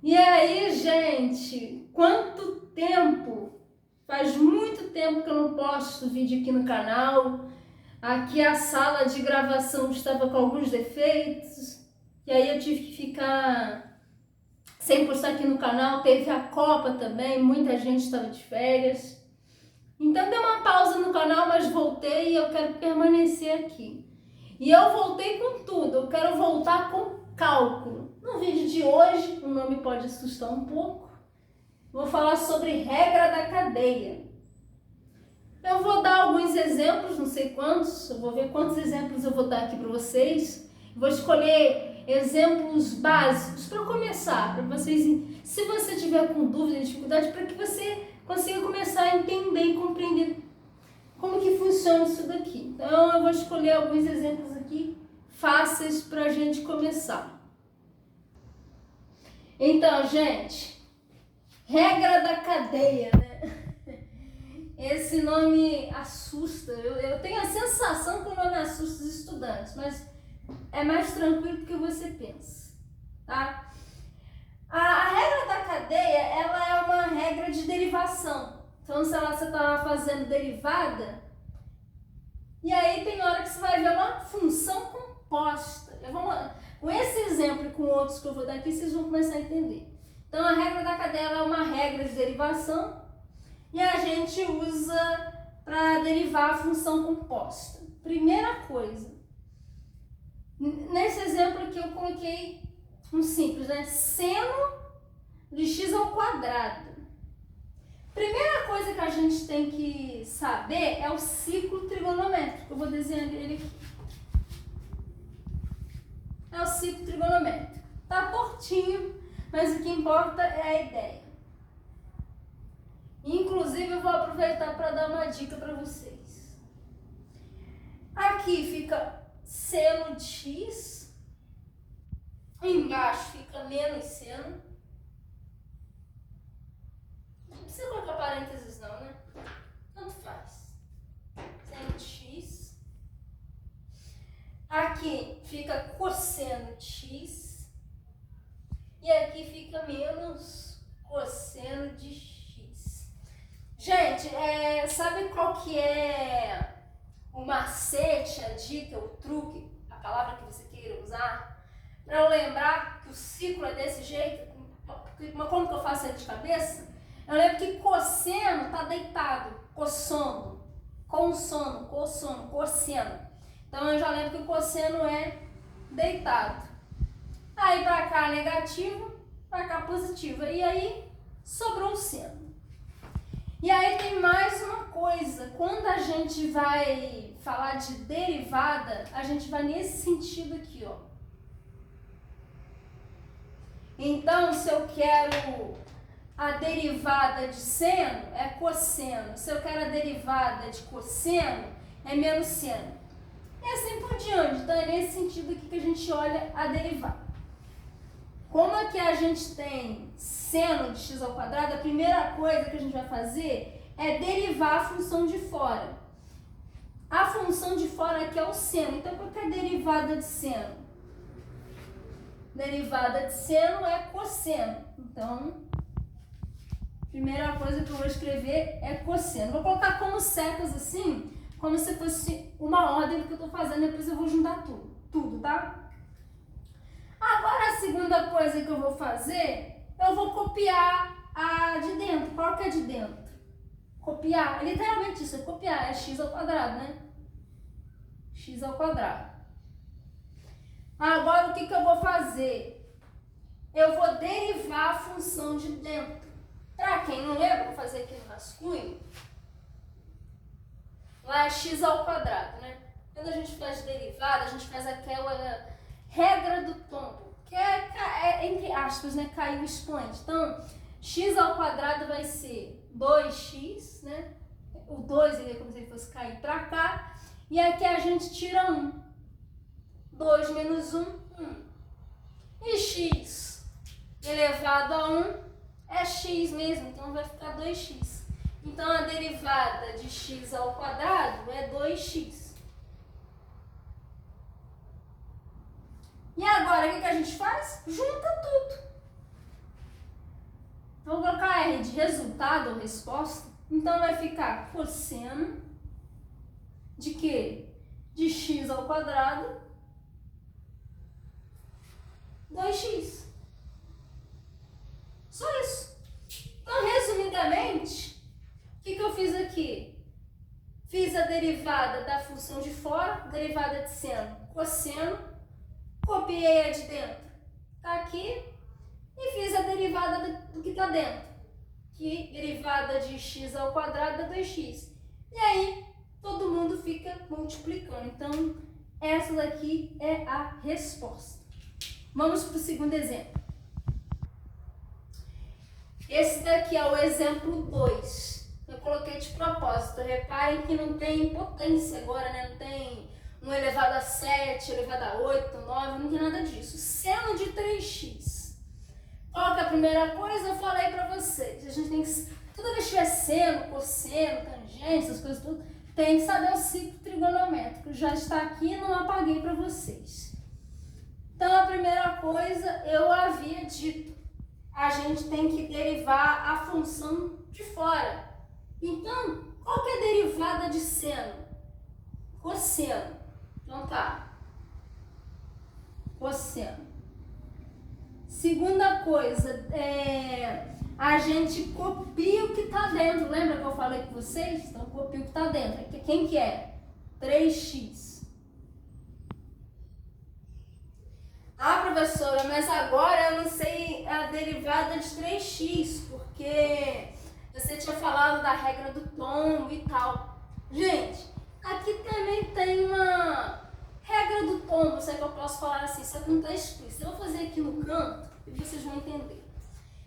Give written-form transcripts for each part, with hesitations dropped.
E aí, gente, quanto tempo? Faz muito tempo que eu não posto vídeo aqui no canal. Aqui a sala de gravação estava com alguns defeitos. E aí eu tive que ficar sem postar aqui no canal. Teve a Copa também, muita gente estava de férias. Então deu uma pausa no canal, mas voltei e eu quero permanecer aqui. E eu voltei com tudo, eu quero voltar com cálculo. No vídeo de hoje, o nome pode assustar um pouco, vou falar sobre regra da cadeia. Eu vou dar alguns exemplos, não sei quantos, eu vou ver quantos exemplos eu vou dar aqui para vocês. Vou escolher exemplos básicos para começar, para vocês, se você tiver com dúvida, dificuldade, para que você consiga começar a entender e compreender como que funciona isso daqui. Então eu vou escolher alguns exemplos aqui fáceis para a gente começar. Então, gente, regra da cadeia, né? Esse nome assusta. Eu tenho a sensação que o nome assusta os estudantes, mas é mais tranquilo do que você pensa, tá? A regra da cadeia, ela é uma regra de derivação. Então, se você está fazendo derivada, e aí tem hora que você vai ver uma função composta. Com esse exemplo e com outros que eu vou dar aqui, vocês vão começar a entender. Então, a regra da cadeia é uma regra de derivação e a gente usa para derivar a função composta. Primeira coisa, nesse exemplo aqui eu coloquei um simples, né? Seno de x ao quadrado. Primeira coisa que a gente tem que saber é o ciclo trigonométrico. Eu vou desenhar ele aqui. É o ciclo trigonométrico. Tá tortinho, mas o que importa é a ideia. Inclusive, eu vou aproveitar para dar uma dica para vocês. Aqui fica seno de x. Embaixo fica menos seno. Não precisa colocar parênteses não, né? Tanto faz. Seno de x. Aqui fica cosseno de x. E aqui fica menos cosseno de x. Gente, sabe qual que é o macete, a dica, o truque, a palavra que você queira usar? Para eu lembrar que o ciclo é desse jeito, como que eu faço ele de cabeça? Eu lembro que cosseno está deitado, cossono, consono, cossono, cosseno. Então eu já lembro que o cosseno é deitado. Aí para cá negativo, para cá positivo. E aí sobrou um seno. E aí tem mais uma coisa. Quando a gente vai falar de derivada, a gente vai nesse sentido aqui, ó. Então, se eu quero a derivada de seno, é cosseno. Se eu quero a derivada de cosseno, é menos seno. E assim por diante. Então, é nesse sentido aqui que a gente olha a derivada. Como é que a gente tem seno de x ao quadrado, a primeira coisa que a gente vai fazer é derivar a função de fora. A função de fora aqui é o seno. Então, qual que é a derivada de seno? Derivada de seno é cosseno. Então, primeira coisa que eu vou escrever é cosseno. Vou colocar como setas assim, como se fosse uma ordem do que eu estou fazendo. Depois eu vou juntar tudo, tá? Agora, a segunda coisa que eu vou fazer, eu vou copiar a de dentro. Qual que é de dentro? Copiar. É literalmente isso, é copiar. É x ao quadrado, né? X ao quadrado. Agora, o que eu vou fazer? Eu vou derivar a função de dentro. Para quem não lembra, vou fazer aqui no rascunho. Lá é x ao quadrado, né? Quando a gente faz derivada, a gente faz aquela regra do tombo, que é entre aspas, né? Caiu o expoente. Então, x ao quadrado vai ser 2x, né? O 2 é como se ele fosse cair para cá. E aqui a gente tira 1. 2 menos 1, 1. E x elevado a 1 é x mesmo, então vai ficar 2x. Então, a derivada de x ao quadrado é 2x. E agora, o que a gente faz? Junta tudo. resultado ou resposta, então vai ficar cosseno de quê? De x ao quadrado 2x. Só isso. Então, resumidamente, o que eu fiz aqui? Fiz a derivada da função de fora, derivada de seno, cosseno, copiei a de dentro, tá aqui, e fiz a derivada do que está dentro, que derivada de x ao quadrado dá 2x. E aí, todo mundo fica multiplicando. Então, essa daqui é a resposta. Vamos para o segundo exemplo. Esse daqui é o exemplo 2. Eu coloquei de propósito. Reparem que não tem potência agora, né? Não tem 1 elevado a 7, elevado a 8, 9, não tem nada disso. Seno de 3x. Qual que é a primeira coisa? Eu falei para vocês. A gente tem que, toda vez que tiver seno, cosseno, tangente, essas coisas tudo, tem que saber o ciclo trigonométrico. Já está aqui, não apaguei para vocês. Então, a primeira coisa, eu havia dito. A gente tem que derivar a função de fora. Então, qual que é a derivada de seno? Cosseno. Então tá. Cosseno. Segunda coisa, a gente copia o que está dentro. Lembra que eu falei com vocês? Então, copia o que está dentro. Quem que é? 3x. Ah, professora, mas agora eu não sei a derivada de 3x, porque você tinha falado da regra do tombo e tal. Gente, aqui também tem uma regra do tombo, se é que eu posso falar assim, só que não está explícito. Eu vou fazer aqui no canto e vocês vão entender.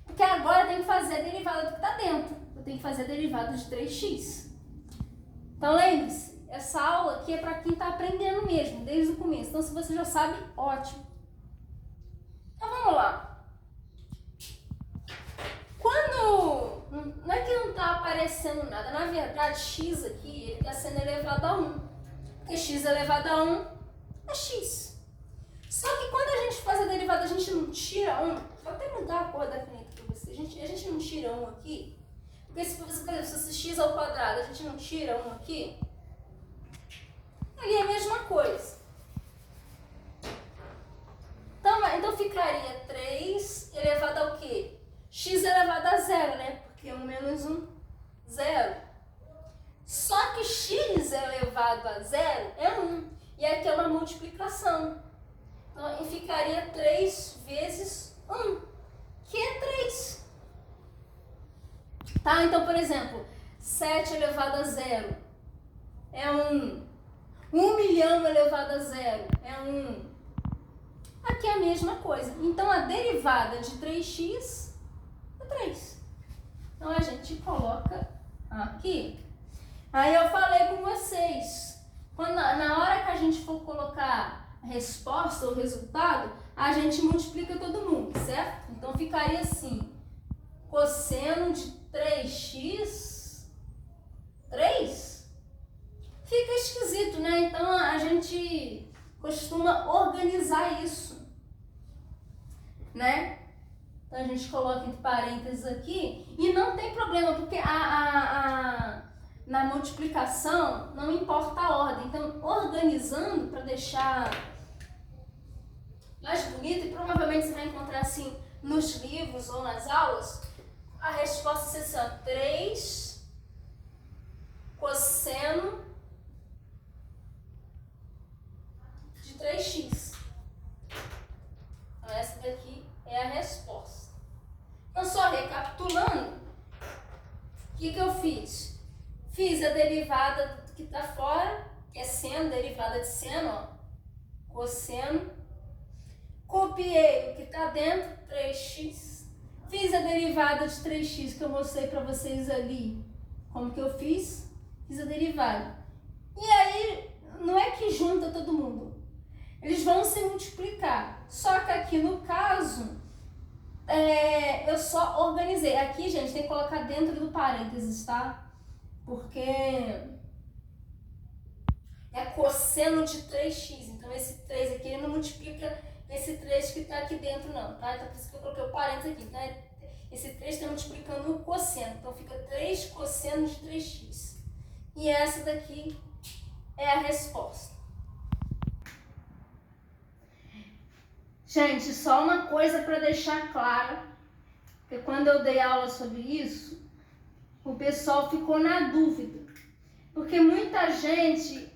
Porque agora eu tenho que fazer a derivada do que está dentro. Eu tenho que fazer a derivada de 3x. Então lembre-se, essa aula aqui é para quem está aprendendo mesmo, desde o começo. Então se você já sabe, ótimo. Então vamos lá. Quando não é que não está aparecendo nada, na verdade x aqui ele está sendo elevado a 1. Porque x elevado a 1 é x. Só que quando a gente faz a derivada, a gente não tira 1. Vou até mudar a cor da caneta para você. A gente não tira 1 aqui. Porque se você, por exemplo, se x ao quadrado, a gente não tira 1 aqui. Ali é a mesma coisa. Então ficaria 3 elevado ao quê? X elevado a 0, né? Porque 1 menos 1, 0. Só que x elevado a 0 é 1. E aqui é uma multiplicação. Então ficaria 3 vezes 1, que é 3. Tá? Então, por exemplo, 7 elevado a 0 é 1. 1 milhão elevado a 0 é 1. Aqui é a mesma coisa. Então, a derivada de 3x é 3. Então, a gente coloca aqui. Aí, eu falei com vocês. Na hora que a gente for colocar a resposta ou resultado, a gente multiplica todo mundo, certo? Então, ficaria assim. Cosseno de 3x, 3? Fica esquisito, né? Então, a gente costuma organizar isso, né? Então a gente coloca entre parênteses aqui e não tem problema, porque na multiplicação não importa a ordem. Então, organizando para deixar mais bonito, e provavelmente você vai encontrar assim nos livros ou nas aulas, a resposta é assim, 3 cosseno de 3x. Então, essa daqui é a resposta. Então, só recapitulando, o que eu fiz? Fiz a derivada do que está fora, que é seno, derivada de seno, ó, cosseno. Copiei o que está dentro, 3x. Fiz a derivada de 3x que eu mostrei para vocês ali. Como que eu fiz? Fiz a derivada. E aí, não é que junta todo mundo. Eles vão se multiplicar. Só que aqui no caso, eu só organizei. Aqui, gente, tem que colocar dentro do parênteses, tá? Porque é cosseno de 3x. Então, esse 3 aqui ele não multiplica esse 3 que está aqui dentro, não, tá? Então, por isso que eu coloquei o parênteses aqui, tá? Esse 3 está multiplicando o cosseno, então fica 3 cosseno de 3x. E essa daqui é a resposta. Gente, só uma coisa para deixar claro, porque quando eu dei aula sobre isso, o pessoal ficou na dúvida. Porque muita gente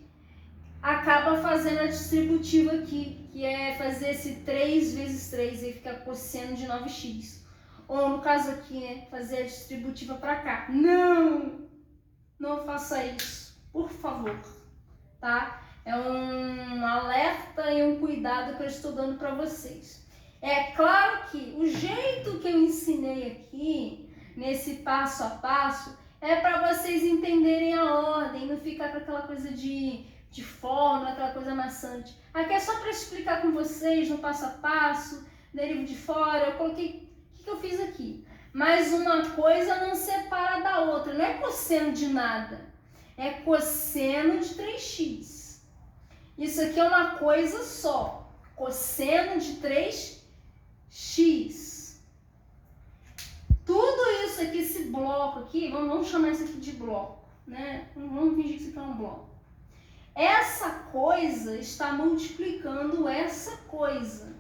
acaba fazendo a distributiva aqui, que é fazer esse 3 vezes 3 e ficar cosseno de 9x. Ou no caso aqui, né, fazer a distributiva para cá. Não faça isso, por favor, tá? É um alerta e um cuidado que eu estou dando para vocês. É claro que o jeito que eu ensinei aqui, nesse passo a passo, é para vocês entenderem a ordem, não ficar com aquela coisa de fórmula, aquela coisa maçante. Aqui é só para explicar com vocês no passo a passo, derivo de fora, eu coloquei o que eu fiz aqui. Mas uma coisa não separa da outra, não é cosseno de nada, é cosseno de 3x. Isso aqui é uma coisa só, cosseno de 3x. Tudo isso aqui, esse bloco aqui, vamos chamar isso aqui de bloco, né? Vamos fingir que isso aqui é um bloco. Essa coisa está multiplicando essa coisa,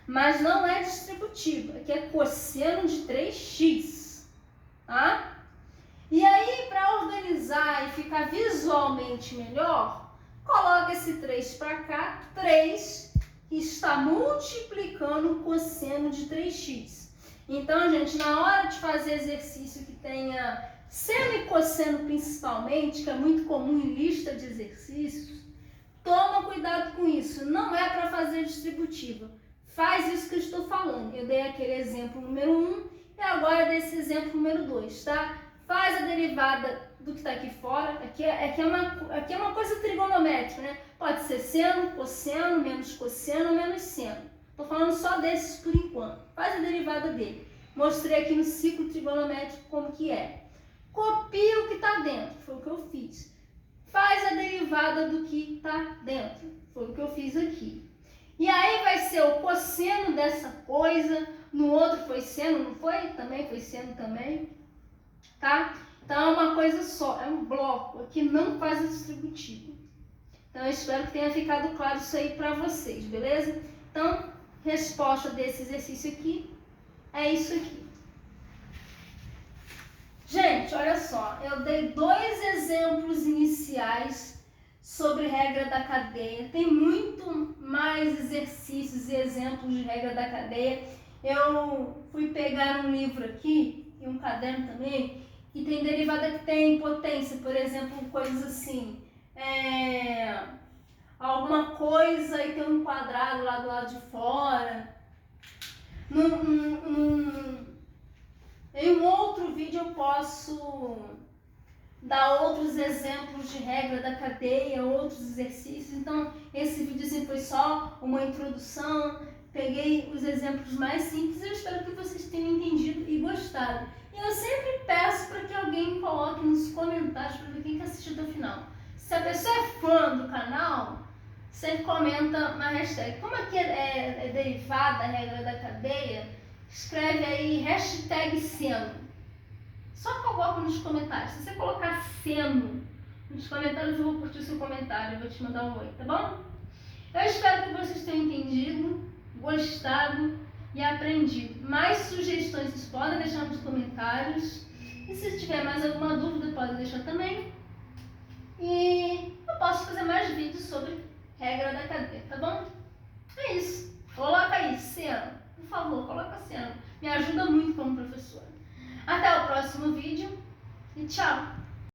mas não é distributiva, que é cosseno de 3x, tá? E aí, para organizar e ficar visualmente melhor, coloca esse 3 para cá, 3 está multiplicando o cosseno de 3x. Então, gente, na hora de fazer exercício que tenha seno e cosseno principalmente, que é muito comum em lista de exercícios, toma cuidado com isso, não é para fazer distributiva. Faz isso que eu estou falando. Eu dei aquele exemplo número 1 e agora desse exemplo número 2, tá? Faz a derivada do que está aqui fora. Aqui é uma coisa trigonométrica, né? Pode ser seno, cosseno, menos seno. Estou falando só desses por enquanto. Faz a derivada dele. Mostrei aqui no ciclo trigonométrico como que é. Copia o que está dentro, foi o que eu fiz. Faz a derivada do que está dentro, foi o que eu fiz aqui. E aí vai ser o cosseno dessa coisa, no outro foi seno, não foi? Também foi seno também, tá? Então é uma coisa só, é um bloco, aqui não faz o distributivo. Então eu espero que tenha ficado claro isso aí para vocês, beleza? Então, resposta desse exercício aqui é isso aqui. Gente, olha só, eu dei 2 exemplos iniciais sobre regra da cadeia. Tem muito mais exercícios e exemplos de regra da cadeia. Eu fui pegar um livro aqui e um caderno também, que tem derivada que tem potência, por exemplo, coisas assim, alguma coisa e tem um quadrado lá do lado de fora. Em um outro vídeo eu posso dar outros exemplos de regra da cadeia, outros exercícios. Então, esse vídeo assim, foi só uma introdução. Peguei os exemplos mais simples e eu espero que vocês tenham entendido e gostado. E eu sempre peço para que alguém coloque nos comentários para ver quem que assistiu até o final. Se a pessoa é fã do canal, sempre comenta na hashtag. Como aqui é derivada a regra da cadeia, escreve aí hashtag seno. Só coloca nos comentários. Se você colocar seno nos comentários, eu vou curtir o seu comentário. Eu vou te mandar um oi, tá bom? Eu espero que vocês tenham entendido, gostado e aprendido. Mais sugestões vocês podem deixar nos comentários. E se tiver mais alguma dúvida, pode deixar também. E eu posso fazer mais vídeos sobre regra da cadeia, tá bom? É isso. Coloca aí, seno. Por favor, coloca seno. Me ajuda muito como professora. Até o próximo vídeo e tchau!